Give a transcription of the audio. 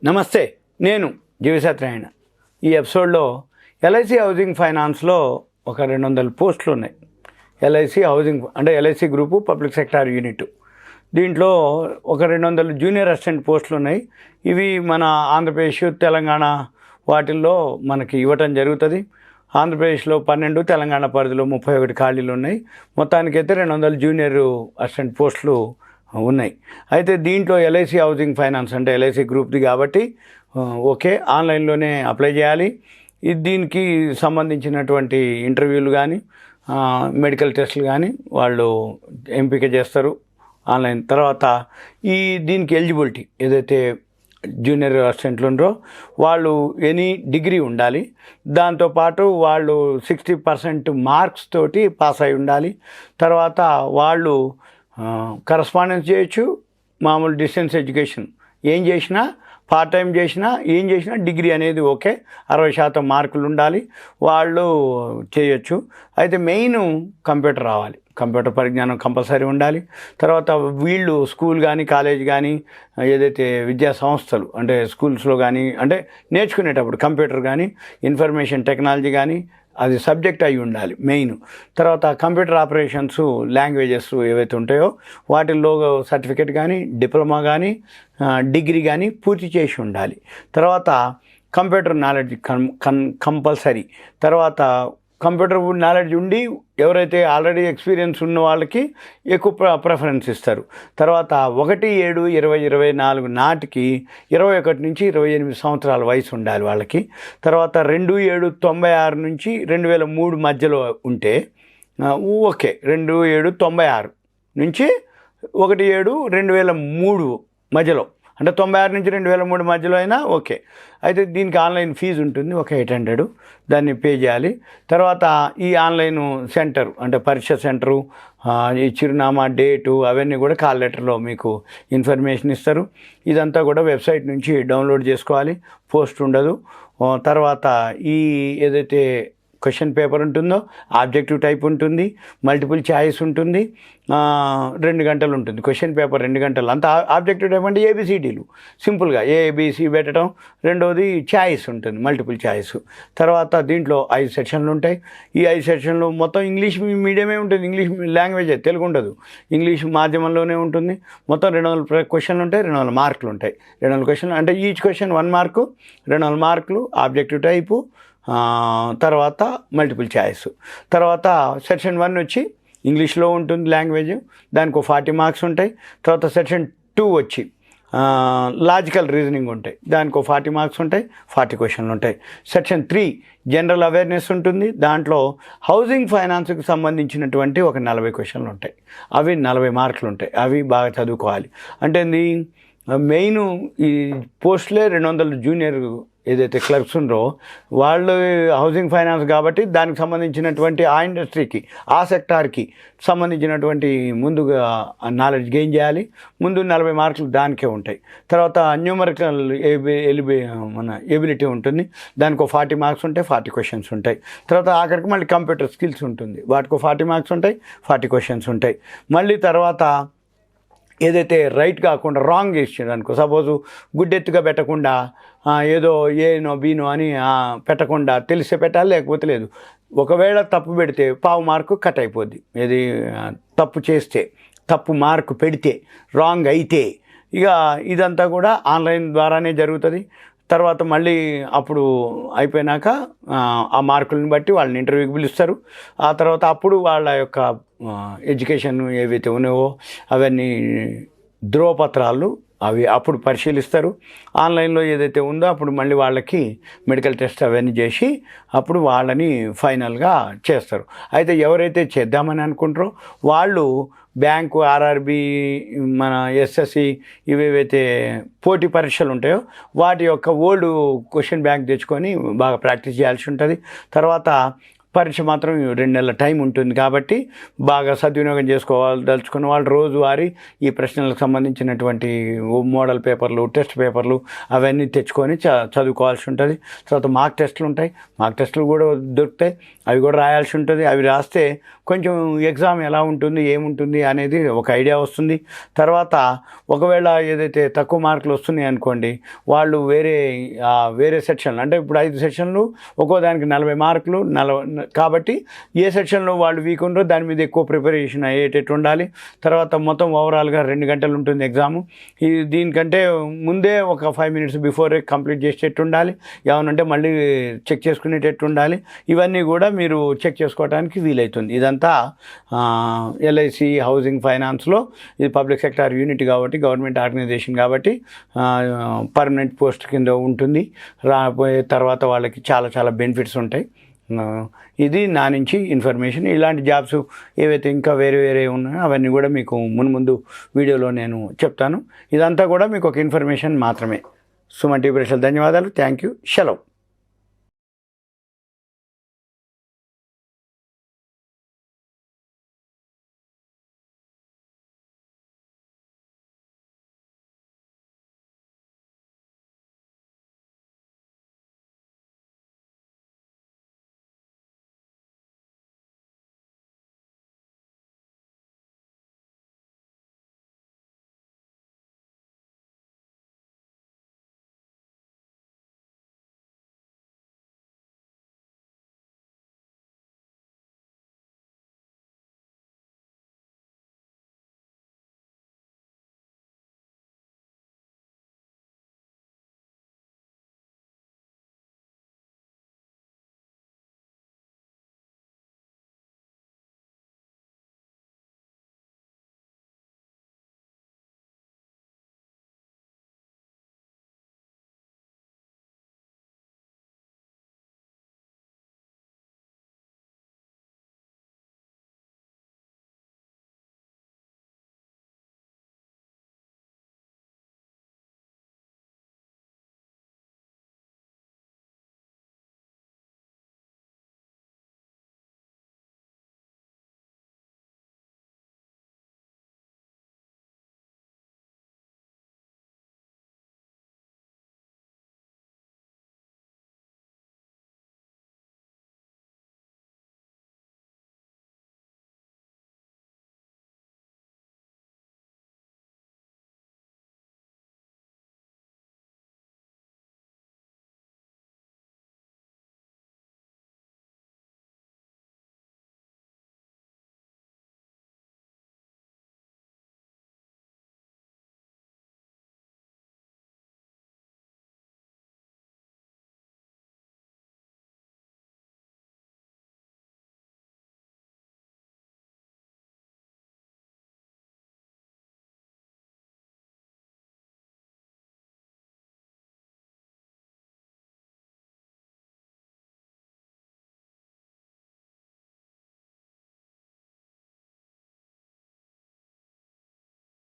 నమస్తే, నేను జీవసత్యనారాయణ. ఈ ఎపిసోడ్లో ఎల్ఐసి హౌసింగ్ ఫైనాన్స్లో ఒక 200 పోస్టులు ఉన్నాయి. ఎల్ఐసి హౌసింగ్ అంటే LIC group public sector unit. దీంట్లో ఒక 200 జూనియర్ అసిస్టెంట్ పోస్టులు ఉన్నాయి. ఇవి మన ఆంధ్రప్రదేశ్, తెలంగాణ వాటిల్లో మనకి ఇవ్వటం జరుగుతుంది. ఆంధ్రప్రదేశ్లో 12, తెలంగాణ పరిధిలో 31 ఖాళీలు ఉన్నాయి. మొత్తానికైతే 200 జూనియర్ అసిస్టెంట్ పోస్టులు ఉన్నాయి. అయితే దీంట్లో ఎల్ఐసి హౌసింగ్ ఫైనాన్స్ అంటే ఎల్ఐసి గ్రూప్ది కాబట్టి ఓకే, ఆన్లైన్లోనే అప్లై చేయాలి. దీనికి సంబంధించినటువంటి ఇంటర్వ్యూలు కానీ మెడికల్ టెస్టులు కానీ వాళ్ళు ఎంపిక చేస్తారు ఆన్లైన్. తర్వాత దీనికి ఎలిజిబిలిటీ ఏదైతే జూనియర్ అసిస్టెంట్లు ఉన్నారో వాళ్ళు ఎనీ డిగ్రీ ఉండాలి. దాంతోపాటు వాళ్ళు 60% మార్క్స్ తోటి పాస్ అయి ఉండాలి. తర్వాత వాళ్ళు కరస్పాండెన్స్ చేయొచ్చు, మామూలు డిస్టెన్స్ ఎడ్యుకేషన్ ఏం చేసినా, పార్ట్ టైం చేసినా, ఏం చేసినా డిగ్రీ అనేది ఓకే, 60% మార్కులు ఉండాలి, వాళ్ళు చేయొచ్చు. అయితే మెయిన్ కంప్యూటర్ రావాలి, కంప్యూటర్ పరిజ్ఞానం కంపల్సరీ ఉండాలి. తర్వాత వీళ్ళు స్కూల్ కానీ కాలేజ్ కానీ ఏదైతే విద్యా సంస్థలు అంటే స్కూల్స్లో కానీ అంటే నేర్చుకునేటప్పుడు కంప్యూటర్ కానీ ఇన్ఫర్మేషన్ టెక్నాలజీ కానీ అది సబ్జెక్ట్ అయి ఉండాలి మెయిన్. తర్వాత కంప్యూటర్ ఆపరేషన్స్ లాంగ్వేజెస్ ఏవైతే ఉంటాయో వాటిల్లో సర్టిఫికేట్ కానీ డిప్లొమా కానీ డిగ్రీ కానీ పూర్తి చేసి ఉండాలి. తర్వాత కంప్యూటర్ నాలెడ్జ్ కంపల్సరీ. తర్వాత కంప్యూటర్ నాలెడ్జ్ ఉండి ఎవరైతే ఆల్రెడీ ఎక్స్పీరియన్స్ ఉన్న వాళ్ళకి ఎక్కువ ప్రిఫరెన్స్ ఇస్తారు. తర్వాత 1/7/2024 నాటికి 21 నుంచి 28 సంవత్సరాల వయసు ఉండాలి వాళ్ళకి. తర్వాత 2/7/96 నుంచి 2003 మధ్యలో ఉంటే ఓకే, 2/7/96 నుంచి 1/7/2003 మధ్యలో అంటే 96 నుంచి 2003 మధ్యలో అయినా ఓకే. అయితే దీనికి ఆన్లైన్ ఫీజు ఉంటుంది, ఒక 800, దాన్ని పే చేయాలి. తర్వాత ఈ ఆన్లైన్ సెంటర్ అంటే పరీక్ష సెంటరు, ఈ చిరునామా, డేటు అవన్నీ కూడా కాల్ లెటర్లో మీకు ఇన్ఫర్మేషన్ ఇస్తారు. ఇదంతా కూడా వెబ్సైట్ నుంచి డౌన్లోడ్ చేసుకోవాలి, పోస్ట్ ఉండదు. తర్వాత ఏదైతే క్వశ్చన్ పేపర్ ఉంటుందో ఆబ్జెక్టివ్ టైప్ ఉంటుంది, మల్టిపుల్ ఛాయిస్ ఉంటుంది, 2 గంటలు ఉంటుంది క్వశ్చన్ పేపర్, 2 గంటలు. అంత ఆబ్జెక్టివ్ టైప్ అంటే ఏబిసిడీలు సింపుల్గా ఏబిసి పెట్టడం. రెండవది ఛాయిస్ ఉంటుంది, మల్టిపుల్ ఛాయిస్. తర్వాత దీంట్లో 5 సెక్షన్లు ఉంటాయి. ఈ 5 సెక్షన్లు మొత్తం ఇంగ్లీష్ మీడియమే ఉంటుంది, ఇంగ్లీష్ లాంగ్వేజ్, తెలుగు ఉండదు, ఇంగ్లీష్ మాధ్యమంలోనే ఉంటుంది. మొత్తం 200 క్వశ్చన్లు ఉంటాయి, 200 మార్కులు ఉంటాయి. 200 క్వశ్చన్లు అంటే ఈచ్ క్వశ్చన్ 1 మార్కు, 200 మార్కులు, ఆబ్జెక్టివ్ టైపు, తర్వాత మల్టిపుల్ ఛాయిస్. తర్వాత సెక్షన్ 1 వచ్చి ఇంగ్లీష్లో ఉంటుంది లాంగ్వేజ్, దానికి 40 మార్క్స్ ఉంటాయి. తర్వాత సెక్షన్ 2 వచ్చి లాజికల్ రీజనింగ్ ఉంటాయి, దానికి 40 మార్క్స్ ఉంటాయి, 40 క్వశ్చన్లు ఉంటాయి. సెక్షన్ 3 జనరల్ అవేర్నెస్ ఉంటుంది, దాంట్లో హౌసింగ్ ఫైనాన్స్కి సంబంధించినటువంటి ఒక 40 క్వశ్చన్లు ఉంటాయి, అవి 40 మార్కులు ఉంటాయి. అవి బాగా చదువుకోవాలి. అంటే మెయిన్ ఈ పోస్టులే 200 జూనియర్ ఏదైతే క్లర్క్స్ ఉందో వాళ్ళు హౌసింగ్ ఫైనాన్స్ కాబట్టి దానికి సంబంధించినటువంటి ఆ ఇండస్ట్రీకి, ఆ సెక్టార్కి సంబంధించినటువంటి ముందుగా నాలెడ్జ్ గెయిన్ చేయాలి. ముందు 40 మార్కులు దానికే ఉంటాయి. తర్వాత న్యూమరికల్ ఎబిలిటీ ఉంటుంది, దానికి 40 మార్క్స్ ఉంటాయి, 40 క్వశ్చన్స్ ఉంటాయి. తర్వాత ఆఖరికి మళ్ళీ కంప్యూటర్ స్కిల్స్ ఉంటుంది, వాటికి 40 మార్క్స్ ఉంటాయి, 40 క్వశ్చన్స్ ఉంటాయి. మళ్ళీ తర్వాత ఏదైతే రైట్ కాకుండా రాంగ్ ఇచ్చాడు అనుకో, సపోజు గుడ్డెత్తుగా పెట్టకుండా ఏదో ఏనో బీనో అని పెట్టకుండా తెలిసే పెట్టాలి, లేకపోతే లేదు. ఒకవేళ తప్పు పెడితే 1/2 మార్కు కట్ అయిపోద్ది. ఏది తప్పు చేస్తే, తప్పు మార్కు పెడితే, రాంగ్ అయితే. ఇక ఇదంతా కూడా ఆన్లైన్ ద్వారానే జరుగుతుంది. తర్వాత మళ్ళీ అప్పుడు అయిపోయినాక ఆ మార్కులను బట్టి వాళ్ళని ఇంటర్వ్యూకి పిలుస్తారు. ఆ తర్వాత అప్పుడు వాళ్ళ యొక్క ఎడ్యుకేషన్ ఏవైతే ఉన్నాయో అవన్నీ ధ్రువపత్రాలు అవి అప్పుడు పరిశీలిస్తారు. ఆన్లైన్లో ఏదైతే ఉందో అప్పుడు మళ్ళీ వాళ్ళకి మెడికల్ టెస్ట్ అవన్నీ చేసి అప్పుడు వాళ్ళని ఫైనల్గా చేస్తారు. అయితే ఎవరైతే చేద్దామని అనుకుంటారో వాళ్ళు బ్యాంకు, ఆర్ఆర్బి, మన ఎస్ఎస్సి ఇవేవైతే పోటీ పరీక్షలు ఉంటాయో వాటి యొక్క ఓల్డ్ క్వశ్చన్ బ్యాంక్ తెచ్చుకొని బాగా ప్రాక్టీస్ చేయాల్సి ఉంటుంది. తర్వాత పరీక్ష మాత్రం 2 నెలల టైం ఉంటుంది కాబట్టి బాగా సద్వినియోగం చేసుకోవాలి దలుచుకున్న వాళ్ళు రోజువారీ ఈ ప్రశ్నలకు సంబంధించినటువంటి మోడల్ పేపర్లు, టెస్ట్ పేపర్లు అవన్నీ తెచ్చుకొని చదువుకోవాల్సి ఉంటుంది. తర్వాత మార్క్ టెస్టులు ఉంటాయి, మార్క్ టెస్టులు కూడా దొరుకుతాయి, అవి కూడా రాయాల్సి ఉంటుంది. అవి రాస్తే కొంచెం ఎగ్జామ్ ఎలా ఉంటుంది, ఏముంటుంది అనేది ఒక ఐడియా వస్తుంది. తర్వాత ఒకవేళ ఏదైతే తక్కువ మార్కులు వస్తున్నాయి అనుకోండి, వాళ్ళు వేరే సెక్షన్లు, అంటే ఇప్పుడు 5 సెక్షన్లు ఒక్కో దానికి 40 మార్కులు కాబట్టి ఏ సెక్షన్లో వాళ్ళు వీక్ ఉండరో దాని మీద ఎక్కువ ప్రిపరేషన్ అయ్యేటట్టు ఉండాలి. తర్వాత మొత్తం ఓవరాల్గా 2 గంటలు ఉంటుంది ఎగ్జాము. దీనికంటే ముందే ఒక 5 మినిట్స్ బిఫోరే కంప్లీట్ చేసేటట్టు ఉండాలి. ఏమనంటే మళ్ళీ చెక్ చేసుకునేటట్టు ఉండాలి. ఇవన్నీ కూడా మీరు చెక్ చేసుకోవడానికి వీలవుతుంది. ఇదంతా ఎల్ఐసి హౌసింగ్ ఫైనాన్స్లో ఇది పబ్లిక్ సెక్టార్ యూనిట్ కాబట్టి, గవర్నమెంట్ ఆర్గనైజేషన్ కాబట్టి పర్మనెంట్ పోస్ట్ కింద ఉంటుంది. రాబోయే తర్వాత వాళ్ళకి చాలా చాలా బెనిఫిట్స్ ఉంటాయి. ఇది నా నుంచి ఇన్ఫర్మేషన్. ఇలాంటి జాబ్స్ ఏవైతే ఇంకా వేరే ఉన్నాయో అవన్నీ కూడా మీకు ముందు వీడియోలో నేను చెప్తాను. ఇదంతా కూడా మీకు ఒక ఇన్ఫర్మేషన్ మాత్రమే. సుమన్ టీవీ ప్రేక్షకులకు ధన్యవాదాలు. Thank you. సెలవు.